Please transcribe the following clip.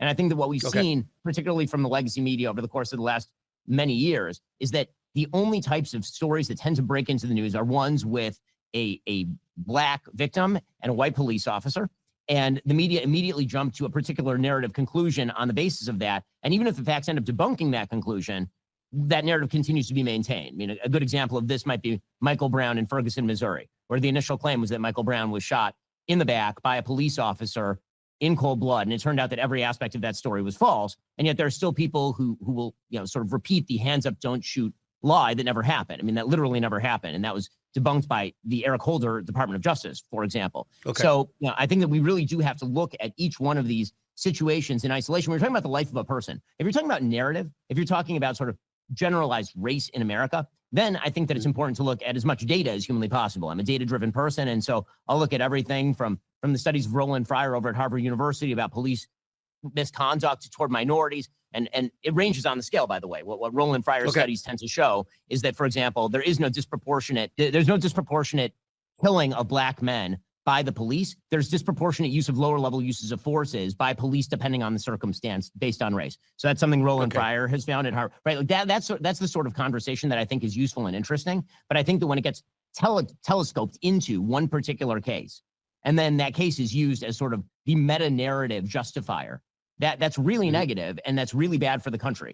And I think that what we've seen, particularly from the legacy media over the course of the last many years, is that the only types of stories that tend to break into the news are ones with a black victim and a white police officer. And the media immediately jump to a particular narrative conclusion on the basis of that. And even if the facts end up debunking that conclusion, that narrative continues to be maintained. I mean, a good example of this might be Michael Brown in Ferguson, Missouri, where the initial claim was that Michael Brown was shot in the back by a police officer in cold blood. And it turned out that every aspect of that story was false. And yet there are still people who will, sort of repeat the hands up, don't shoot lie that never happened. I mean, that literally never happened. And that was debunked by the Eric Holder Department of Justice, for example. So I think that we really do have to look at each one of these situations in isolation. We're talking about the life of a person. If you're talking about narrative, if you're talking about sort of generalized race in America, then I think that it's important to look at as much data as humanly possible. I'm a data-driven person, and so I'll look at everything from the studies of Roland Fryer over at Harvard University about police misconduct toward minorities, and it ranges on the scale, by the way. What Roland Fryer studies tend to show is that, for example, there's no disproportionate killing of black men by the police. There's disproportionate use of lower level uses of forces by police depending on the circumstance based on race. So that's something Roland Fryer has found at Harvard, right? Like that's the sort of conversation that I think is useful and interesting. But I think that when it gets telescoped into one particular case, and then that case is used as sort of the meta narrative justifier, that's really negative, and that's really bad for the country.